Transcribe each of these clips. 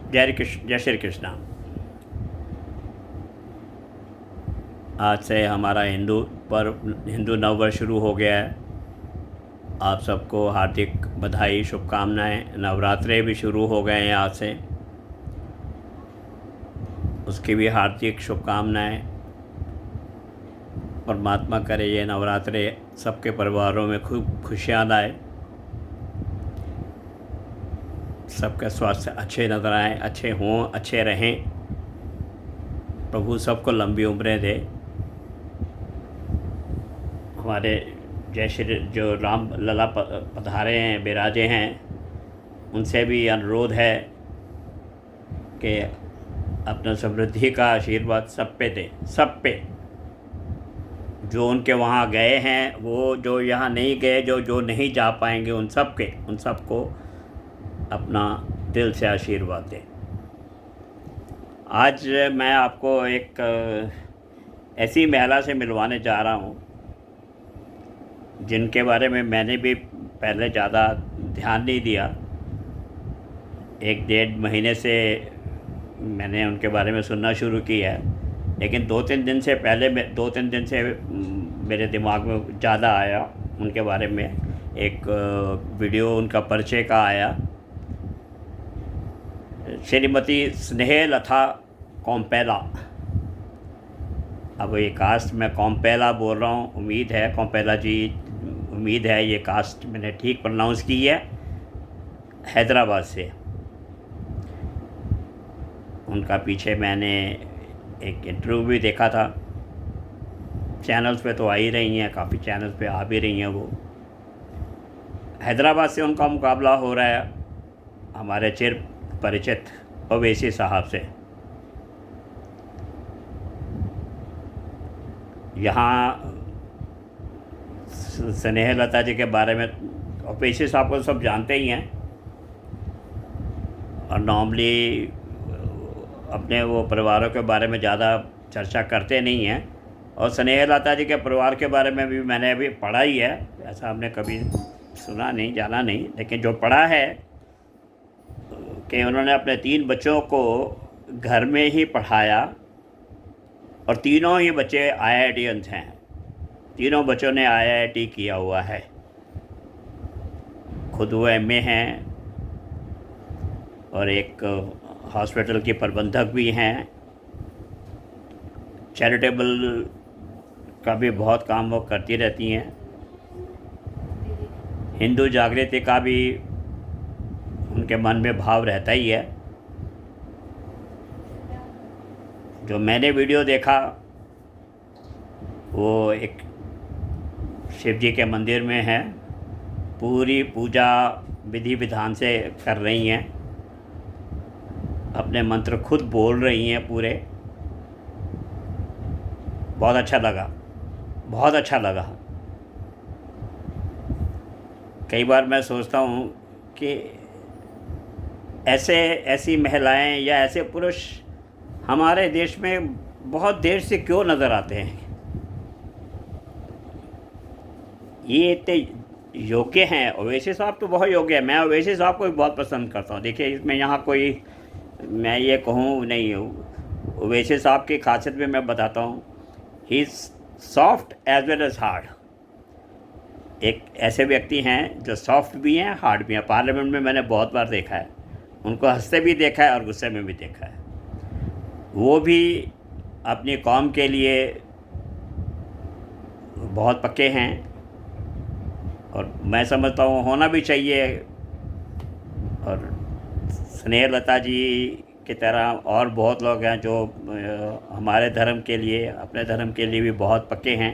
जय श्री कृष्णा। आज से हमारा हिंदू नव वर्ष शुरू हो गया है। आप सबको हार्दिक बधाई, शुभकामनाएं। नवरात्रे भी शुरू हो गए हैं आज से, उसकी भी हार्दिक शुभकामनाएं। परमात्मा करे ये नवरात्रे सबके परिवारों में खूब खुशियाँ लाए, सबका स्वास्थ्य अच्छे नजर आए, अच्छे हों, अच्छे रहें। प्रभु सबको लंबी उम्रें दे। हमारे जय श्री जो राम लला पधारे हैं, बिराजे हैं, उनसे भी अनुरोध है कि अपना समृद्धि का आशीर्वाद सब पे दे, सब पे। जो उनके वहाँ गए हैं, वो जो यहाँ नहीं गए, जो नहीं जा पाएंगे, उन सबको अपना दिल से आशीर्वाद दें। आज मैं आपको एक ऐसी महिला से मिलवाने जा रहा हूँ जिनके बारे में मैंने भी पहले ज़्यादा ध्यान नहीं दिया। 1-1.5 महीने से मैंने उनके बारे में सुनना शुरू किया है, लेकिन 2-3 दिन से मेरे दिमाग में ज़्यादा आया उनके बारे में। एक वीडियो उनका परिचय का आया। श्रीमती स्नेहलता कौम्पेला। अब ये कास्ट मैं कौम्पेला बोल रहा हूँ, उम्मीद है कौम्पेला जी, उम्मीद है ये कास्ट मैंने ठीक प्रोनाउंस की है। हैदराबाद से। उनका पीछे मैंने एक इंटरव्यू भी देखा था, चैनल्स पे तो आ ही रही हैं, काफ़ी चैनल्स पे आ भी रही हैं वो। हैदराबाद से उनका मुकाबला हो रहा है हमारे चिर परिचित ओवैसी साहब से। यहाँ स्नेहलता जी के बारे में ओवैसी साहब को सब जानते ही हैं, और नॉर्मली अपने वो परिवारों के बारे में ज़्यादा चर्चा करते नहीं हैं। और स्नेहलता जी के परिवार के बारे में भी मैंने अभी पढ़ा ही है, ऐसा हमने कभी सुना नहीं, जाना नहीं, लेकिन जो पढ़ा है कि उन्होंने अपने 3 बच्चों को घर में ही पढ़ाया, और तीनों ही बच्चे IITians हैं। तीनों बच्चों ने IIT किया हुआ है। खुद वो MA हैं और एक हॉस्पिटल की प्रबंधक भी हैं। चैरिटेबल का भी बहुत काम वो करती रहती हैं। हिंदू जागृति का भी उनके मन में भाव रहता ही है। जो मैंने वीडियो देखा वो एक शिव जी के मंदिर में है, पूरी पूजा विधि विधान से कर रही हैं, अपने मंत्र खुद बोल रही हैं पूरे। बहुत अच्छा लगा, बहुत अच्छा लगा। कई बार मैं सोचता हूँ कि ऐसी महिलाएं या ऐसे पुरुष हमारे देश में बहुत देर से क्यों नज़र आते हैं। ये इतने योग्य हैं। ओवैसी साहब तो बहुत योग्य है, मैं ओवैसी साहब को भी बहुत पसंद करता हूँ। देखिए, इसमें यहाँ कोई मैं ये कहूँ नहीं हूँ। ओवैसी साहब की खासियत भी मैं बताता हूँ, he is soft as well as hard. एक ऐसे व्यक्ति हैं जो सॉफ्ट भी हैं, हार्ड भी हैं। पार्लियामेंट में मैंने बहुत बार देखा है उनको, हंसते भी देखा है और गुस्से में भी देखा है। वो भी अपनी कौम के लिए बहुत पक्के हैं, और मैं समझता हूँ होना भी चाहिए। और स्नेहलता जी की तरह और बहुत लोग हैं जो हमारे धर्म के लिए, अपने धर्म के लिए भी बहुत पक्के हैं।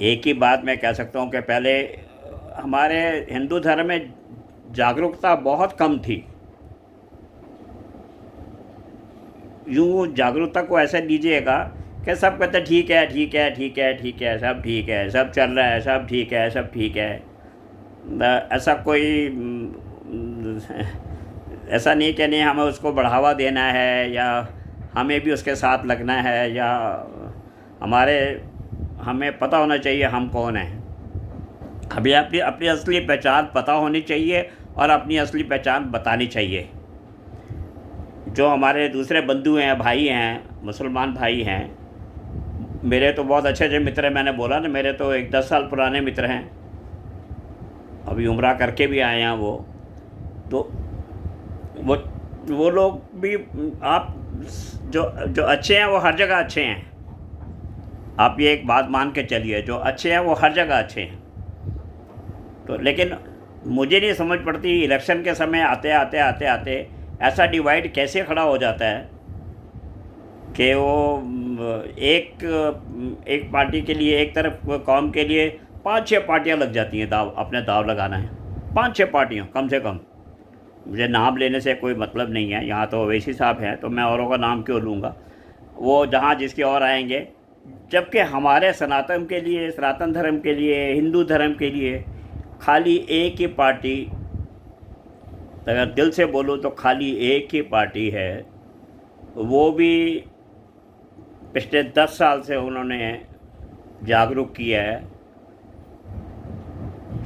एक ही बात मैं कह सकता हूँ कि पहले हमारे हिंदू धर्म में जागरूकता बहुत कम थी। यूँ जागरूकता को ऐसे लीजिएगा कि सब कहते ठीक है, ठीक है, ठीक है, ठीक है, सब ठीक है, सब चल रहा है, सब ठीक है, सब ठीक है। ऐसा कोई ऐसा नहीं कि नहीं हमें उसको बढ़ावा देना है, या हमें भी उसके साथ लगना है, या हमें पता होना चाहिए हम कौन हैं। हमें अपनी असली पहचान पता होनी चाहिए और अपनी असली पहचान बतानी चाहिए। जो हमारे दूसरे बंधु हैं, भाई हैं, मुसलमान भाई हैं, मेरे तो बहुत अच्छे अच्छे मित्र हैं। मैंने बोला ना, मेरे तो एक 10 साल पुराने मित्र हैं, अभी उम्रा करके भी आए हैं वो। तो वो वो लोग भी, आप जो जो अच्छे हैं वो हर जगह अच्छे हैं। आप ये एक बात मान के चलिए, जो अच्छे हैं वो हर जगह अच्छे हैं। तो लेकिन मुझे नहीं समझ पड़ती, इलेक्शन के समय आते आते आते आते ऐसा डिवाइड कैसे खड़ा हो जाता है कि वो एक पार्टी के लिए, एक तरफ कौम के लिए 5-6 पार्टियां लग जाती हैं, अपने दाव लगाना है। 5-6 पार्टियां कम से कम। मुझे नाम लेने से कोई मतलब नहीं है, यहाँ तो ओवैसी साहब हैं तो मैं औरों का नाम क्यों लूँगा, वो जहाँ जिसके और आएंगे। जबकि हमारे सनातन के लिए, सनातन धर्म के लिए, हिंदू धर्म के लिए खाली एक ही पार्टी, अगर दिल से बोलूँ तो खाली एक ही पार्टी है, वो भी पिछले 10 साल से उन्होंने जागरूक किया है।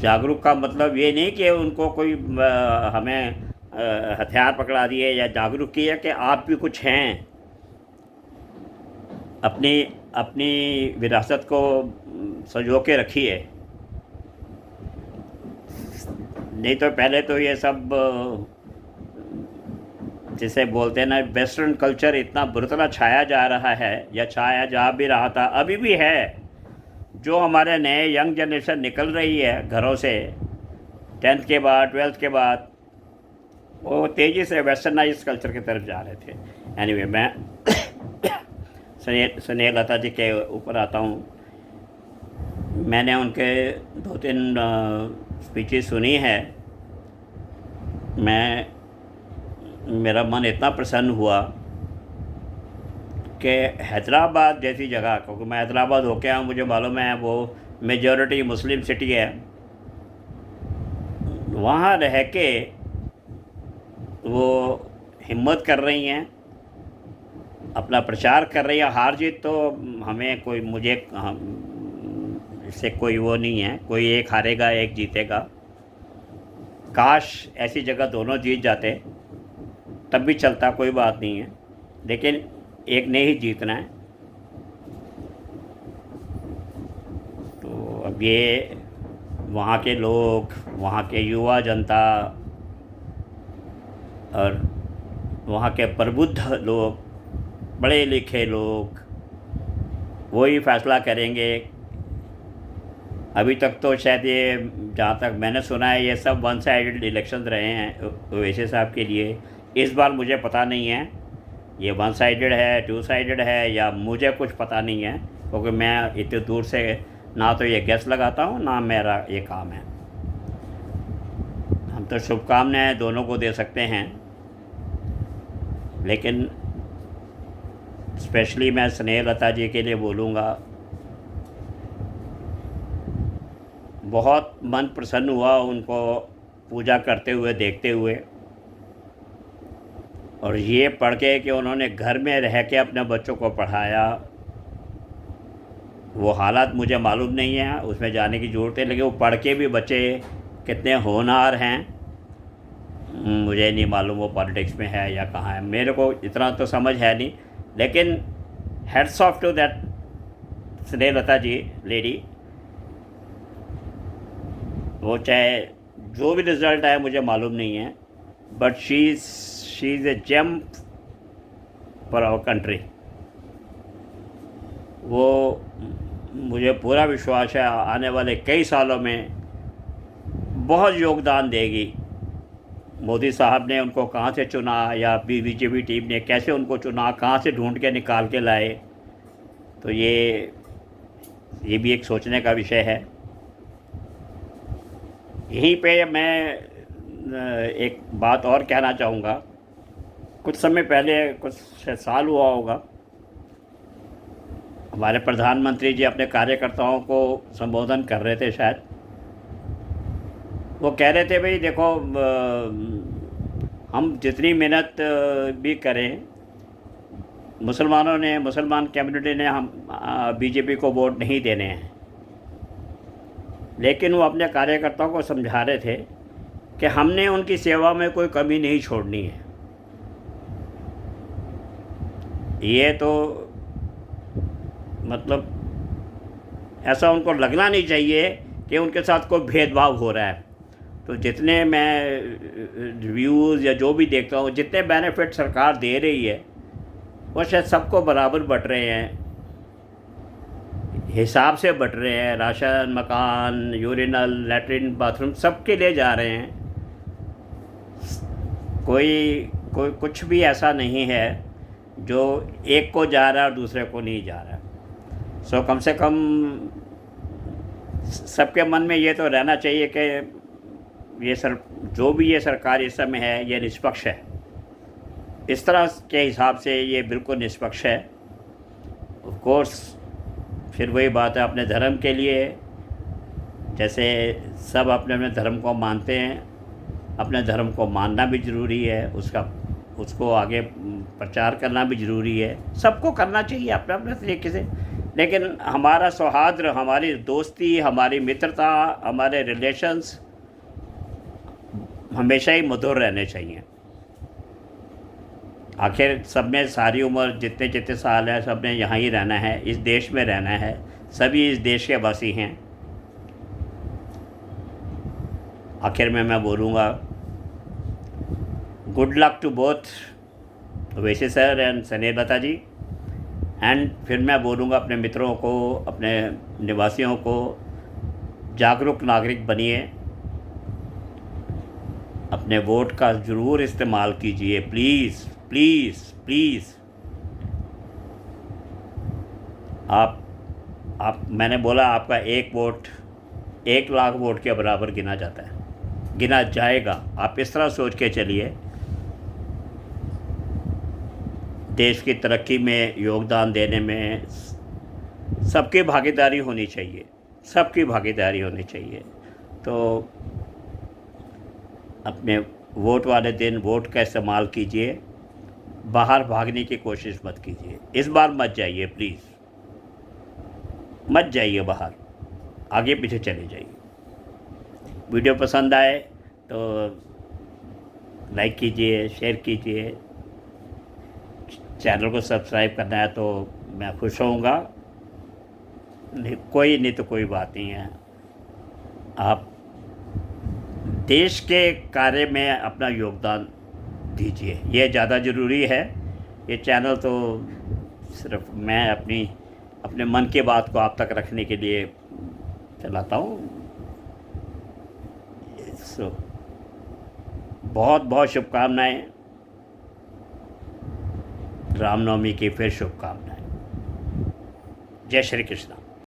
जागरूक का मतलब ये नहीं कि उनको कोई हमें हथियार पकड़ा दिए, या जागरूक किया कि आप भी कुछ हैं, अपनी अपनी विरासत को संजो के रखिए। नहीं तो पहले तो ये सब जिसे बोलते हैं ना, वेस्टर्न कल्चर इतना बुरी छाया जा रहा है, या छाया जा भी रहा था, अभी भी है। जो हमारे नए यंग जनरेशन निकल रही है घरों से 10th के बाद, 12th के बाद, वो तेज़ी से वेस्टर्नाइज कल्चर की तरफ जा रहे थे। एनीवे, मैं स्नेह लता जी के ऊपर आता हूँ। मैंने उनके 2-3 स्पीचेस सुनी है। मेरा मन इतना प्रसन्न हुआ कि हैदराबाद जैसी जगह, क्योंकि मैं हैदराबाद होके आया हूँ, मुझे मालूम है वो मेजॉरिटी मुस्लिम सिटी है, वहाँ रह के वो हिम्मत कर रही हैं, अपना प्रचार कर रही है। हार जीत तो हमें कोई, मुझे इससे कोई वो नहीं है, कोई एक हारेगा एक जीतेगा। काश ऐसी जगह दोनों जीत जाते तब भी चलता, कोई बात नहीं है, लेकिन एक ने ही जीतना है। तो अब ये वहाँ के लोग, वहाँ के युवा जनता और वहाँ के प्रबुद्ध लोग, पढ़े लिखे लोग, वही फैसला करेंगे। अभी तक तो शायद ये, जहाँ तक मैंने सुना है, ये सब वन साइडेड इलेक्शन रहे हैं ओवैसी साहब के लिए। इस बार मुझे पता नहीं है ये 1 साइडेड है, 2 साइडेड है, या मुझे कुछ पता नहीं है, क्योंकि मैं इतने दूर से ना तो ये गैस लगाता हूँ, ना मेरा ये काम है। हम तो शुभकामनाएं दोनों को दे सकते हैं, लेकिन स्पेशली मैं स्नेह लता जी के लिए बोलूँगा, बहुत मन प्रसन्न हुआ उनको पूजा करते हुए देखते हुए। और ये पढ़ के कि उन्होंने घर में रह के अपने बच्चों को पढ़ाया, वो हालात मुझे मालूम नहीं है, उसमें जाने की ज़रूरत है, लेकिन वो पढ़ के भी बच्चे कितने होनहार हैं मुझे नहीं मालूम, वो पॉलिटिक्स में है या कहाँ है, मेरे को इतना तो समझ है नहीं। लेकिन हेड्स ऑफ टू दैट स्नेह लता जी लेडी। वो चाहे जो भी रिज़ल्ट आए मुझे मालूम नहीं है, but she is a gem for our country. वो, मुझे पूरा विश्वास है आने वाले कई सालों में बहुत योगदान देगी। मोदी साहब ने उनको कहाँ से चुना, या बीजेपी टीम ने कैसे उनको चुना, कहाँ से ढूंढ के निकाल के लाए, तो ये भी एक सोचने का विषय है। यहीं पे मैं एक बात और कहना चाहूँगा। कुछ समय पहले, कुछ साल हुआ होगा, हमारे प्रधानमंत्री जी अपने कार्यकर्ताओं को संबोधन कर रहे थे शायद। वो कह रहे थे, भाई देखो, हम जितनी मेहनत भी करें, मुसलमान कम्युनिटी ने हम बीजेपी को वोट नहीं देने हैं। लेकिन वो अपने कार्यकर्ताओं को समझा रहे थे कि हमने उनकी सेवा में कोई कमी नहीं छोड़नी है। ये तो मतलब ऐसा उनको लगना नहीं चाहिए कि उनके साथ कोई भेदभाव हो रहा है। तो जितने मैं रिव्यूज़ या जो भी देखता हूँ, जितने बेनिफिट सरकार दे रही है वो शायद सबको बराबर बट रहे हैं, हिसाब से बट रहे हैं। राशन, मकान, यूरिनल, लैट्रिन, बाथरूम सबके लिए जा रहे हैं। कोई कोई कुछ भी ऐसा नहीं है जो एक को जा रहा है और दूसरे को नहीं जा रहा है। सो कम से कम सबके मन में ये तो रहना चाहिए कि ये जो भी ये सरकार इस समय है ये निष्पक्ष है। इस तरह के हिसाब से ये बिल्कुल निष्पक्ष है। ऑफ कोर्स फिर वही बात है, अपने धर्म के लिए जैसे सब अपने अपने धर्म को मानते हैं, अपने धर्म को मानना भी ज़रूरी है, उसको आगे प्रचार करना भी ज़रूरी है। सबको करना चाहिए अपने अपने तरीके से, लेकिन हमारा सौहार्द, हमारी दोस्ती, हमारी मित्रता, हमारे रिलेशंस हमेशा ही मधुर रहने चाहिए। आखिर सब ने सारी उम्र जितने जितने साल हैं सब ने यहाँ ही रहना है, इस देश में रहना है, सभी इस देश के वासी हैं। आखिर में मैं बोलूँगा good luck to both Owaisi sir and Snehlata ji. And फिर मैं बोलूँगा अपने मित्रों को, अपने निवासियों को, जागरूक नागरिक बनिए, अपने वोट का ज़रूर इस्तेमाल कीजिए। Please please please. आप मैंने बोला आपका एक वोट 1 लाख वोट के बराबर गिना जाता है, गिना जाएगा। आप इस तरह सोच के चलिए। देश की तरक्की में योगदान देने में सबकी भागीदारी होनी चाहिए, सबकी भागीदारी होनी चाहिए। तो अपने वोट वाले दिन वोट का इस्तेमाल कीजिए, बाहर भागने की कोशिश मत कीजिए। इस बार मत जाइए, प्लीज़ मत जाइए बाहर, आगे पीछे चले जाइए। वीडियो पसंद आए तो लाइक कीजिए, शेयर कीजिए, चैनल को सब्सक्राइब करना है तो मैं खुश होऊंगा। नहीं तो कोई बात नहीं है। आप देश के कार्य में अपना योगदान दीजिए, ये ज़्यादा ज़रूरी है। ये चैनल तो सिर्फ मैं अपने मन की बात को आप तक रखने के लिए चलाता हूँ। बहुत बहुत शुभकामनाएं, रामनवमी की फिर शुभकामनाएं। जय श्री कृष्ण।